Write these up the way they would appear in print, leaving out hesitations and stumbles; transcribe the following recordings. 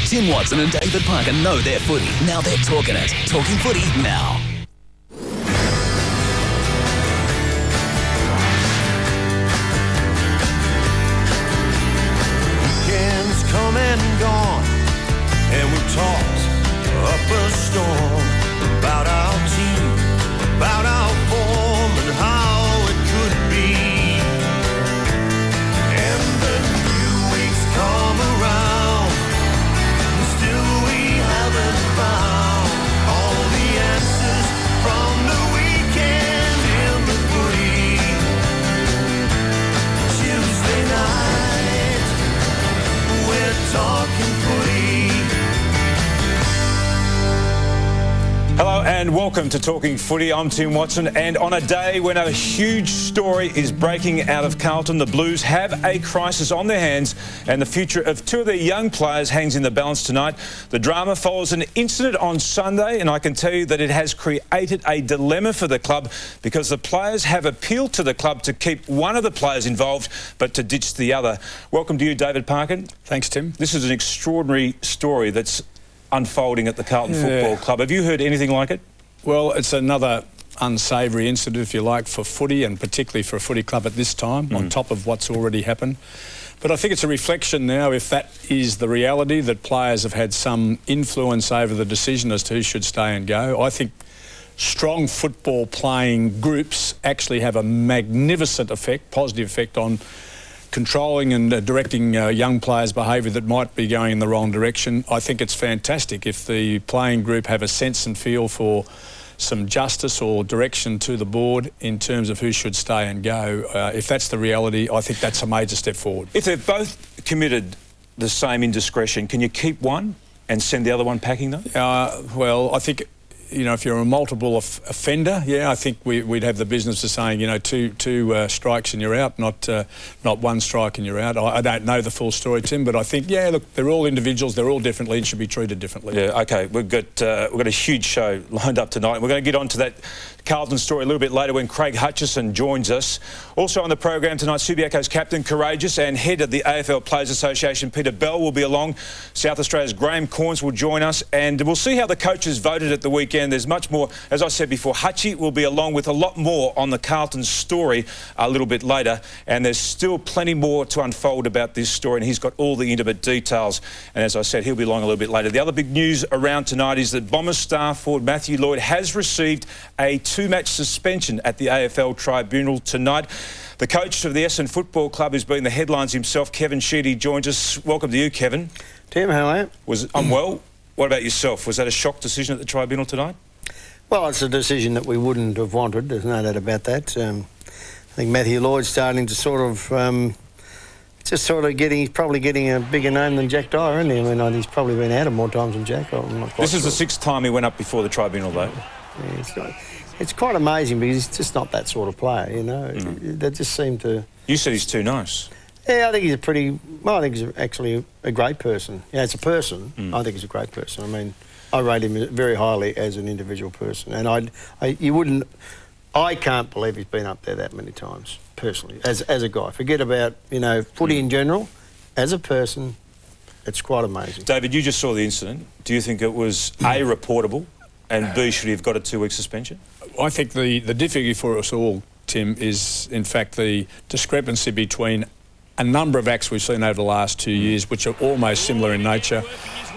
Tim Watson and David Parker know their footy. Now they're talking it. Talking footy now. Weekends come and gone, and we talked up a storm about our team, about our form and how it could be. And the new weeks come around, and still we haven't found all the answers from the weekend in the footy. Tuesday night, we're talking footy. Hello and welcome to Talking Footy. I'm Tim Watson, and on a day when a huge story is breaking out of Carlton, the Blues have a crisis on their hands and the future of two of their young players hangs in the balance tonight. The drama follows an incident on Sunday, and I can tell you that it has created a dilemma for the club because the players have appealed to the club to keep one of the players involved but to ditch the other. Welcome to you, David Parkin. Thanks, Tim. This is an extraordinary story that's unfolding at the Carlton Football Club. Have you heard anything like it? Well, it's another unsavoury incident, if you like, for footy, and particularly for a footy club at this time, on top of what's already happened. But I think it's a reflection now, if that is the reality, that players have had some influence over the decision as to who should stay and go. I think strong football playing groups actually have a magnificent effect, positive effect on controlling and directing young players' behaviour that might be going in the wrong direction. I think it's fantastic if the playing group have a sense and feel for some justice or direction to the board in terms of who should stay and go. If that's the reality, I think that's a major step forward. If they've both committed the same indiscretion, can you keep one and send the other one packing though? Well, I think, you know, if you're a multiple offender, I think we'd have the business of saying, you know, two strikes and you're out, not one strike and you're out. I don't know the full story, Tim, but I think, look, they're all individuals, they're all differently and should be treated differently. Yeah, OK. We've got a huge show lined up tonight. We're going to get on to that Carlton story a little bit later when Craig Hutchison joins us. Also on the program tonight, Subiaco's captain, courageous, and head of the AFL Players Association, Peter Bell, will be along. South Australia's Graham Corns will join us, and we'll see how the coaches voted at the weekend. There's much more. As I said before, Hutchie will be along with a lot more on the Carlton story a little bit later, and there's still plenty more to unfold about this story, and he's got all the intimate details. And as I said, he'll be along a little bit later. The other big news around tonight is that Bombers star forward Matthew Lloyd has received a 2-match suspension at the AFL Tribunal tonight. The coach of the Essendon Football Club, who's been the headlines himself, Kevin Sheedy, joins us. Welcome to you, Kevin. Tim, how are you? I'm well. What about yourself? Was that a shock decision at the Tribunal tonight? Well, it's a decision that we wouldn't have wanted. There's no doubt about that. I think Matthew Lloyd's starting to sort of... he's probably getting a bigger name than Jack Dyer, isn't he? I mean, he's probably been out of more times than Jack. I'm not quite This is the 6th time he went up before the Tribunal, though. Yeah, it's quite amazing because he's just not that sort of player, you know. They just seem to... You said he's too nice. Yeah, I think he's I think he's actually a great person. Yeah, as a person, I think he's a great person. I mean, I rate him very highly as an individual person, and I can't believe he's been up there that many times, personally, as a guy. Forget about, you know, footy in general. As a person, it's quite amazing. David, you just saw the incident. Do you think it was A, reportable, and B, should he have got a 2-week suspension? I think the difficulty for us all, Tim, is in fact the discrepancy between a number of acts we've seen over the last 2 years, which are almost similar in nature,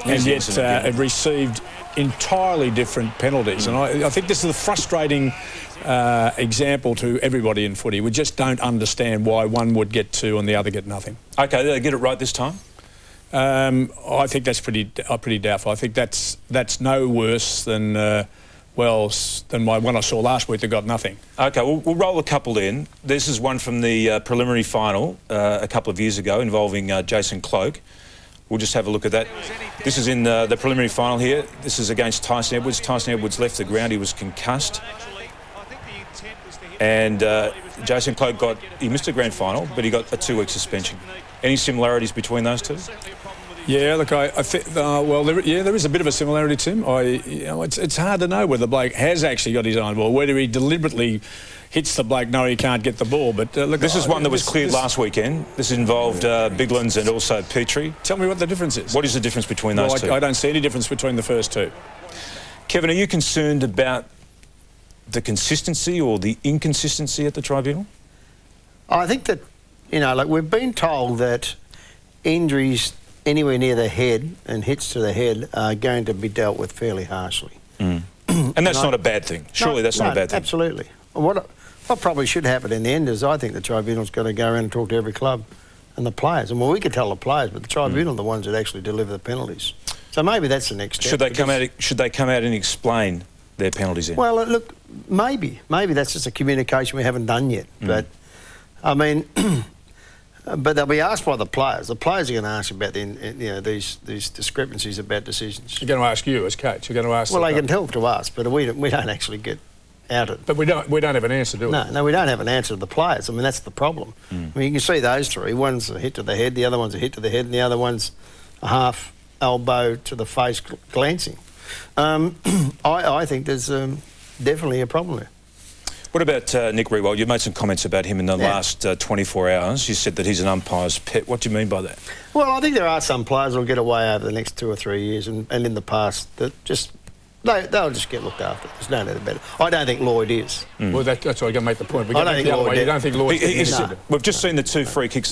and yet have received entirely different penalties. And I think this is a frustrating example to everybody in footy. We just don't understand why one would get 2 and the other get nothing. OK, did they get it right this time? I think that's pretty doubtful. I think that's no worse than than my one I saw last week that got nothing. OK, we'll roll a couple in. This is one from the preliminary final a couple of years ago involving Jason Cloke. We'll just have a look at that. This is in the preliminary final here. This is against Tyson Edwards. Tyson Edwards left the ground. He was concussed. And Jason Cloke he missed a grand final, but he got a 2-week suspension. Any similarities between those two? Yeah, look, I think, well, there is a bit of a similarity, Tim. It's hard to know whether Blake has actually got his own ball, whether he deliberately hits the bloke, no, he can't get the ball. But look, this is one that was cleared last weekend. This involved Biglands and also Petrie. Tell me what the difference is. What is the difference between those two? I don't see any difference between the first two. Kevin, are you concerned about the consistency or the inconsistency at the tribunal? I think that, like we've been told that injuries anywhere near the head and hits to the head are going to be dealt with fairly harshly. And that's not a bad thing. Surely that's not a bad thing. Absolutely. What probably should happen in the end is I think the tribunal's got to go around and talk to every club and the players. And we could tell the players, but the tribunal are the ones that actually deliver the penalties. So maybe that's the next step. Should they come out and explain their penalties in? Well, look, maybe that's just a communication we haven't done yet. But I mean, but they'll be asked by the players. The players are going to ask about these discrepancies about decisions. You're going to ask you as coach. You're going to ask. Well, they can tell to us, but we don't actually get out of it. But we don't have an answer, do we? No, we don't have an answer to the players. I mean, that's the problem. I mean, you can see those three. One's a hit to the head, the other one's a hit to the head, and the other one's a half elbow to the face glancing. I think there's definitely a problem there. What about Nick Rewell? You made some comments about him in the last 24 hours. You said that he's an umpire's pet. What do you mean by that? Well, I think there are some players who'll get away over the next 2 or 3 years, and in the past that just they'll just get looked after. There's no doubt about it. I don't think Lloyd is. Well, that's why you're going to make the point. I don't think Lloyd. You don't think Lloyd? We've just seen the 2 free kicks